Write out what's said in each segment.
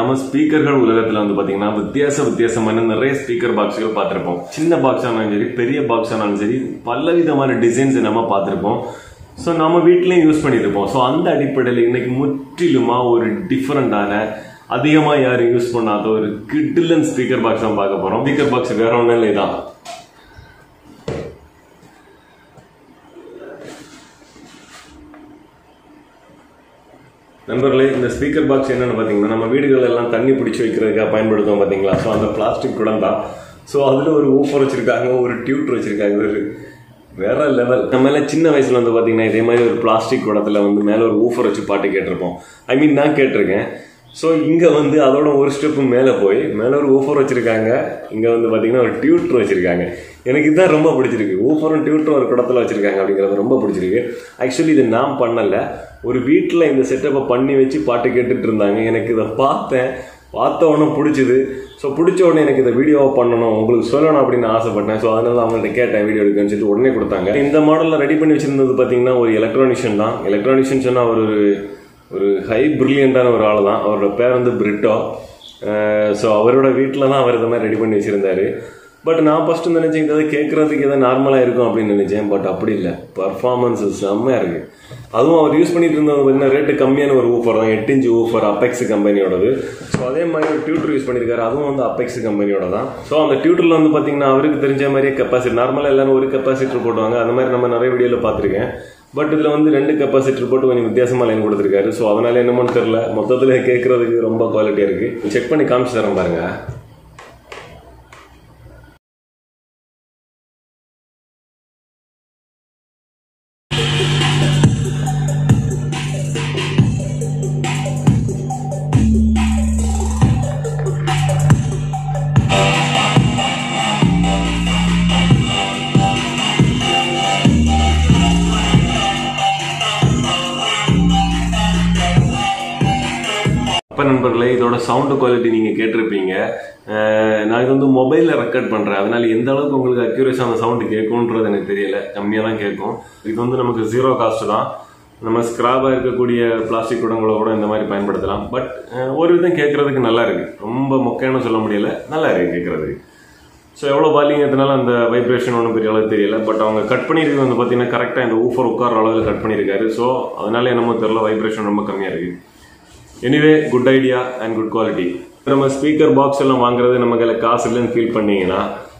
நாம ஸ்பீக்கர்கள் உலகத்துல வந்து பாத்தீங்கன்னா வித்தியாசமான நிறைய ஸ்பீக்கர் பாக்ஸ்கள் பார்த்திருப்போம். சின்ன பாக்ஸ் ஆனாலும் சரி, பெரிய பாக்ஸ் ஆனாலும் சரி, பலவிதமான டிசைன்ஸ் நம்ம பார்த்திருப்போம். ஸோ நம்ம வீட்லயும் யூஸ் பண்ணியிருப்போம். ஸோ அந்த அடிப்படையில் இன்னைக்கு முற்றிலுமா ஒரு டிஃபரெண்டான, அதிகமா யாரும் யூஸ் பண்ணாத ஒரு கிடிலன் ஸ்பீக்கர் பாக்ஸ் தான் பார்க்க போறோம். ஸ்பீக்கர் பாக்ஸ் வேற ஒன்றும் இல்லை தான். நண்பர்களே, இந்த ஸ்பீக்கர் பாக்ஸ் என்னன்னு பார்த்தீங்கன்னா, நம்ம வீடுகள் எல்லாம் தண்ணி பிடிச்சி வைக்கிறதுக்காக பயன்படுத்துவோம் பார்த்தீங்களா. ஸோ அந்த பிளாஸ்டிக் குடம் தான். ஸோ அதில் ஒரு ஊஃபர் வச்சிருக்காங்க, ஒரு டியூட்டர் வச்சிருக்காங்க. ஒரு வேற லெவல். நம்ம எல்லாம் சின்ன வயசுல வந்து பார்த்தீங்கன்னா இதே மாதிரி ஒரு பிளாஸ்டிக் குடத்துல வந்து மேலே ஒரு ஊஃபர் வச்சு பாட்டு கேட்டிருப்போம். நான் கேட்டிருக்கேன். ஸோ இங்கே வந்து அதோட ஒரு ஸ்டெப்பு மேலே போய் மேலே ஒரு ஊஃபர் வச்சிருக்காங்க. இங்கே வந்து பார்த்தீங்கன்னா ஒரு டியூட்டர் வச்சிருக்காங்க. எனக்கு இதுதான் ரொம்ப பிடிச்சிருக்கு. ஊஃபரும் டியூட்டரும் ஒரு குடத்துல வச்சிருக்காங்க அப்படிங்கிறது ரொம்ப பிடிச்சிருக்கு. ஆக்சுவலி இது நான் பண்ணல, ஒரு வீட்டில் இந்த செட்டப்பை பண்ணி வச்சு பாட்டு கேட்டுட்டு இருந்தாங்க. எனக்கு இதை பார்த்த உடனே பிடிச்சிது. ஸோ பிடிச்ச உடனே எனக்கு இந்த வீடியோவை பண்ணணும், உங்களுக்கு சொல்லணும் அப்படின்னு ஆசைப்பட்டேன். ஸோ அதனால அவங்கள்ட்ட கேட்டேன் வீடியோ எடுக்கன்னு சொல்லிட்டு உடனே கொடுத்தாங்க. இந்த மாடலில் ரெடி பண்ணி வச்சிருந்தது பார்த்தீங்கன்னா ஒரு எலக்ட்ரானிஷியன் தான். எலக்ட்ரானிஷியன் சொன்னால் அவர் ஒரு ஹை பிரில்லியண்டான ஒரு ஆள் தான். அவரோட பேர் வந்து பிரிட்டோ. ஸோ அவரோட வீட்டில் தான் அவர் இந்த மாதிரி ரெடி பண்ணி வச்சுருந்தாரு. பட் நான் ஃபஸ்ட்டு நினச்சேன் இதை கேட்குறதுக்கு எதாவது நார்மலாக இருக்கும் அப்படின்னு நினச்சேன். பட் அப்படி இல்லை, பர்ஃபார்மன்ஸ் செம்மையாக இருக்குது. அதுவும் அவர் யூஸ் பண்ணிட்டு இருந்தது பார்த்தீங்கன்னா ரேட்டு கம்மியான ஒரு ஊஃபர் தான். 8 இன்ச் ஊஃபர், அப்பெக்ஸ் கம்பெனியோடது. ஸோ அதே மாதிரி ஒரு டியூட்டர் யூஸ் பண்ணியிருக்காரு, அதுவும் வந்து அப்பெக்ஸ் கம்பெனியோட தான். ஸோ அந்த டியூட்டரில் வந்து பார்த்தீங்கன்னா அவருக்கு தெரிஞ்ச மாதிரியே கெப்பாசிட்டி, நார்மலாக எல்லாரும் ஒரு கெப்பாசிட்டர் போட்டுவாங்க. அந்த மாதிரி நம்ம நிறைய வீடியோவில் பார்த்துருக்கேன். பட் இதில் வந்து 2 கெப்பாசிட்டர் போட்டு கொஞ்சம் வித்தியாசமாக லைன் கொடுத்துருக்காரு. ஸோ அதனால என்னமோன்னு தெரியல, மொத்தத்தில் கேட்குறதுக்கு ரொம்ப குவாலிட்டியாக இருக்குது. செக் பண்ணி காமிச்சு தரேன் பாருங்க. இப்போ நண்பர்களே, இதோட சவுண்டு குவாலிட்டி நீங்கள் கேட்டிருப்பீங்க. நான் இது வந்து மொபைலில் ரெக்கார்ட் பண்ணுறேன். அதனால எந்த அளவுக்கு உங்களுக்கு அக்யூரேஸான சவுண்டு கேட்கும்ன்றது எனக்கு தெரியல. கம்மியாக தான் கேட்கும். இது வந்து நமக்கு 0 காஸ்ட் தான். நம்ம ஸ்க்ராப்பாக இருக்கக்கூடிய பிளாஸ்டிக் குடங்களை கூட இந்த மாதிரி பயன்படுத்தலாம். பட் ஒரு விதம் கேட்குறதுக்கு நல்லா இருக்குது. ரொம்ப மொக்கைன்னு சொல்ல முடியல, நல்லா இருக்குது கேட்குறதுக்கு. ஸோ எவ்வளோ பாலிங்கிறதுனால அந்த வைப்ரேஷன் ஒன்றும் பெரிய அளவுக்கு தெரியல. பட் அவங்க கட் பண்ணியிருக்கிறது வந்து பார்த்தீங்கன்னா கரெக்டாக இந்த ஊஃபர் உட்கார அளவில் கட் பண்ணியிருக்காரு. ஸோ அதனால என்னமோ தெரியல, வைப்ரேஷன் ரொம்ப கம்மியாக இருக்குது. Anyway, good idea and good quality. நம்ம ஸ்பீக்கர் பாக்ஸ் எல்லாம் வாங்குறது நம்ம கையில் காசு இல்லைன்னு ஃபீல் பண்ணீங்கன்னா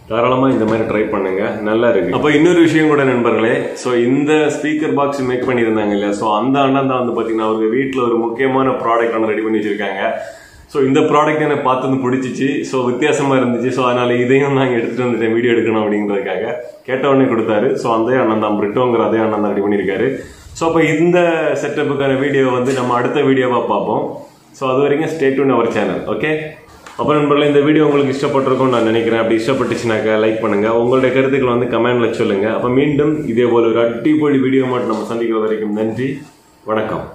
தாராளமாக இந்த மாதிரி ட்ரை பண்ணுங்க, நல்லா இருக்கு. அப்போ இன்னொரு விஷயம் கூட நண்பர்களே, ஸோ இந்த ஸ்பீக்கர் பாக்ஸ் மேக் பண்ணியிருந்தாங்க இல்லையா, ஸோ அந்த அண்ணன் தான் வந்து பார்த்தீங்கன்னா அவங்க வீட்டில் ஒரு முக்கியமான ப்ராடக்ட் ஒன்று ரெடி பண்ணி வச்சிருக்காங்க. ஸோ இந்த ப்ராடக்ட் எனக்கு பார்த்து பிடிச்சிச்சு. ஸோ வித்தியாசமாக இருந்துச்சு. ஸோ அதனால இதையும் நாங்கள் எடுத்துகிட்டு வந்துட்டேன் வீடியோ எடுக்கணும் அப்படிங்கிறதுக்காக. கேட்ட உடனே கொடுத்தாரு. ஸோ அந்த அண்ணன் தான், பிரிட்டோங்கிற அதே அண்ணன் தான் ரெடி பண்ணியிருக்காரு. ஸோ அப்போ இந்த செட்டப்புக்கான வீடியோ வந்து நம்ம அடுத்த வீடியோவாக பார்ப்போம். ஸோ அது வரைக்கும் stay tune our channel. Okay. அப்போ நண்பர்களே, இந்த வீடியோ உங்களுக்கு இஷ்டப்பட்டிருக்கும்னு நான் நினைக்கிறேன். அப்படி இஷ்டப்பட்டுச்சுனாக்கா லைக் பண்ணுங்க, உங்களுடைய கருத்துக்களை வந்து கமெண்ட்ல சொல்லுங்க. அப்போ மீண்டும் இதே போல ஒரு அடிப்பொலி வீடியோ மட்டும் நம்ம சந்திக்கிற வரைக்கும் நன்றி, வணக்கம்.